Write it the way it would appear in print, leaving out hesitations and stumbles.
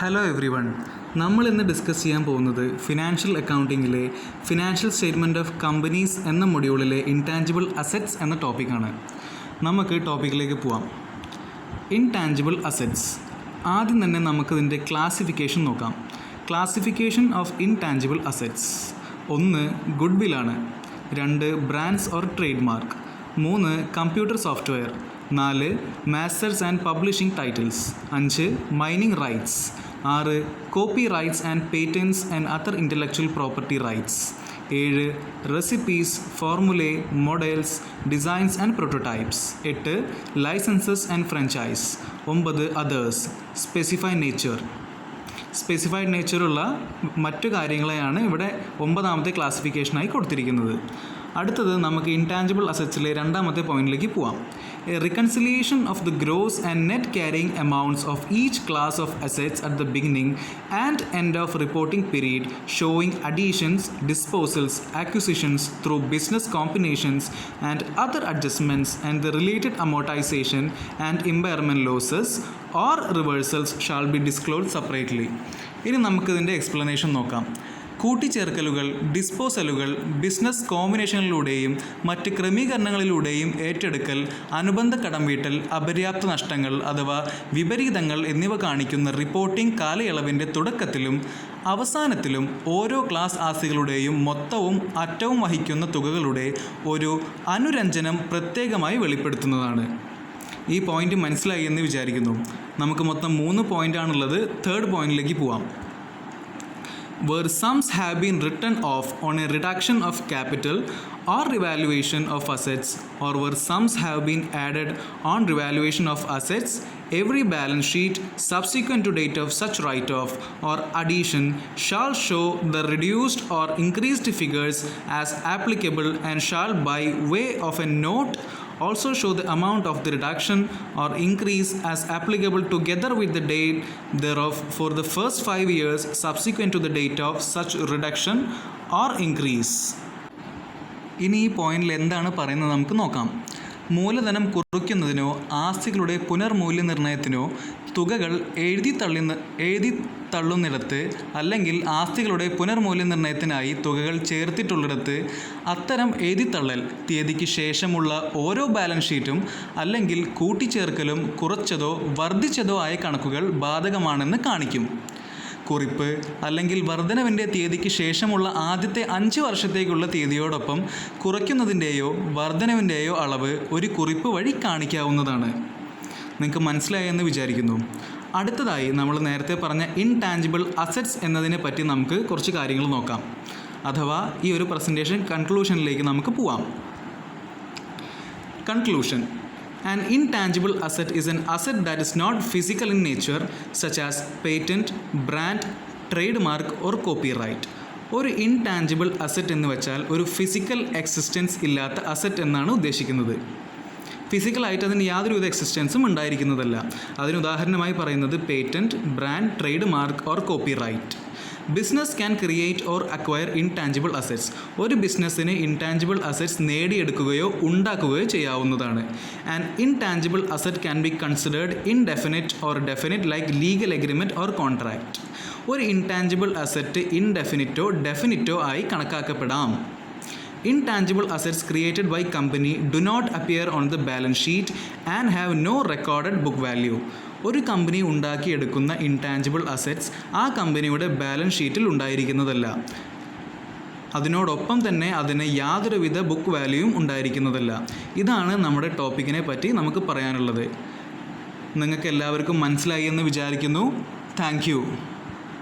Hello every one. നമ്മൾ ഇന്ന് discuss ചെയ്യാൻ പോകുന്നത് ഫിനാൻഷ്യൽ അക്കൗണ്ടിങ്ങിലെ ഫിനാൻഷ്യൽ സ്റ്റേറ്റ്മെൻറ്റ് ഓഫ് കമ്പനീസ് എന്ന മൊഡ്യൂളിലെ ഇൻടാഞ്ചിബിൾ അസറ്റ്സ് എന്ന ടോപ്പിക്കാണ്. നമുക്ക് ടോപ്പിക്കിലേക്ക് പോവാം. Intangible assets. ആദ്യം തന്നെ നമുക്കിതിൻ്റെ ക്ലാസിഫിക്കേഷൻ നോക്കാം. Classification of intangible assets. 1 ഗുഡ് വില്ലാണ്. 2 brands or trade mark. 3 computer software. 4 mastheads and publishing titles. 5 mining rights. 6 copyrights and patents and other intellectual property rights. 7 recipes, formulae, models, designs and prototypes. 8 licences and franchise. 9 others. Specified nature. Specified നേച്ചറുള്ള മറ്റു കാര്യങ്ങളെയാണ് ഇവിടെ 9ാമത്തെ ക്ലാസിഫിക്കേഷനായി കൊടുത്തിരിക്കുന്നത്. അടുത്തത് നമുക്ക് intangible അസറ്റ്സിലെ 2ാമത്തെ പോയിന്റിലേക്ക് പോവാം. A reconciliation of the gross and net carrying amounts of each class of assets at the beginning and end of reporting period showing additions, disposals, acquisitions through business combinations and other adjustments and the related amortisation and impairment losses or reversals shall be disclosed separately. ഇനി നമുക്കിതിൻ്റെ explanation നോക്കാം. കൂട്ടിച്ചേർക്കലുകൾ, ഡിസ്പോസലുകൾ, business കോമ്പിനേഷനിലൂടെയും മറ്റ് ക്രമീകരണങ്ങളിലൂടെയും ഏറ്റെടുക്കൽ, അനുബന്ധ കടംവീട്ടൽ, അപര്യാപ്ത നഷ്ടങ്ങൾ അഥവാ വിപരീതങ്ങൾ എന്നിവ കാണിക്കുന്ന റിപ്പോർട്ടിംഗ് കാലയളവിൻ്റെ തുടക്കത്തിലും അവസാനത്തിലും ഓരോ ക്ലാസ് ആസ്തികളുടെയും മൊത്തവും അറ്റവും വഹിക്കുന്ന തുകകളുടെ ഒരു അനുരഞ്ജനം പ്രത്യേകമായി വെളിപ്പെടുത്തുന്നതാണ്. ഈ പോയിന്റ് മനസ്സിലായി എന്ന് വിചാരിക്കുന്നു. നമുക്ക് മൊത്തം 3 പോയിൻ്റാണുള്ളത്. 3rd പോയിന്റിലേക്ക് പോവാം. Where sums have been written off on a reduction of capital or revaluation of assets, or where sums have been added on revaluation of assets, every balance sheet subsequent to date of such write-off or addition shall show the reduced or increased figures as applicable and shall by way of a note also show the amount of the reduction or increase as applicable together with the date thereof for the first 5 years subsequent to the date of such reduction or increase. ഇനി ഈ പോയിന്റിൽ എന്താണ് പറയുന്നത് നമുക്ക് നോക്കാം. മൂലധനം കുറയ്ക്കുന്നതിനോ ആസ്തികളുടെ പുനർമൂല്യനിർണ്ണയത്തിനോ തുകകൾ എഴുതി തള്ളുന്നിടത്ത് അല്ലെങ്കിൽ ആസ്തികളുടെ പുനർമൂല്യനിർണ്ണയത്തിനായി തുകകൾ ചേർത്തിട്ടുള്ളിടത്ത് അത്തരം എഴുതിത്തള്ളൽ തീയതിക്ക് ശേഷമുള്ള ഓരോ ബാലൻസ് ഷീറ്റും അല്ലെങ്കിൽ കൂട്ടിച്ചേർക്കലും കുറച്ചതോ വർദ്ധിച്ചതോ ആയ കണക്കുകൾ ബാധകമാണെന്ന് കാണിക്കും. കുറിപ്പ് അല്ലെങ്കിൽ വർധനവിൻ്റെ തീയതിക്ക് ശേഷമുള്ള ആദ്യത്തെ 5 വർഷത്തേക്കുള്ള തീയതിയോടൊപ്പം കുറയ്ക്കുന്നതിൻ്റെയോ വർധനവിൻ്റെയോ അളവ് ഒരു കുറിപ്പ് വഴി കാണിക്കാവുന്നതാണ്. നിങ്ങൾക്ക് മനസ്സിലായെന്ന് വിചാരിക്കുന്നു. അടുത്തതായി നമ്മൾ നേരത്തെ പറഞ്ഞ ഇൻടാഞ്ചിബിൾ അസറ്റ്സ് എന്നതിനെ പറ്റി നമുക്ക് കുറച്ച് കാര്യങ്ങൾ നോക്കാം. അഥവാ ഈ ഒരു പ്രസൻറ്റേഷൻ കൺക്ലൂഷനിലേക്ക് നമുക്ക് പോവാം. Conclusion. An intangible asset is an asset that is not physical in nature, such as patent, brand, trademark or copyright. ഒരു ഇൻടാഞ്ചിബിൾ അസറ്റ് എന്ന് വെച്ചാൽ ഒരു ഫിസിക്കൽ എക്സിസ്റ്റൻസ് ഇല്ലാത്ത അസറ്റ് എന്നാണ് ഉദ്ദേശിക്കുന്നത്. ഫിസിക്കലായിട്ട് അതിന് യാതൊരുവിധ എക്സിസ്റ്റൻസും ഉണ്ടായിരിക്കുന്നതല്ല. അതിന് ഉദാഹരണമായി പറയുന്നത് patent, brand, trade mark or copyright. Business can create or acquire intangible assets. ഒരു ബിസിനസ്സിന് ഇൻടാഞ്ചിബിൾ അസറ്റ്സ് നേടിയെടുക്കുകയോ ഉണ്ടാക്കുകയോ ചെയ്യാവുന്നതാണ്. And intangible asset can be considered indefinite or definite like legal agreement or contract. ഒരു ഇൻടാഞ്ചിബിൾ അസറ്റ് ഇൻഡെഫിനിറ്റോ ഡെഫിനിറ്റോ ആയി കണക്കാക്കപ്പെടാം. Intangible assets created by company do not appear on the balance sheet and have no recorded book value. ഒരു company ഉണ്ടാക്കിയെടുക്കുന്ന intangible assets ആ കമ്പനിയുടെ balance ഷീറ്റിൽ ഉണ്ടായിരിക്കുന്നതല്ല. അതിനോടൊപ്പം തന്നെ അതിന് യാതൊരുവിധ ബുക്ക് വാല്യൂയും ഉണ്ടായിരിക്കുന്നതല്ല. ഇതാണ് നമ്മുടെ ടോപ്പിക്കിനെ പറ്റി നമുക്ക് പറയാനുള്ളത്. നിങ്ങൾക്ക് എല്ലാവർക്കും മനസ്സിലായി എന്ന് വിചാരിക്കുന്നു. Thank you.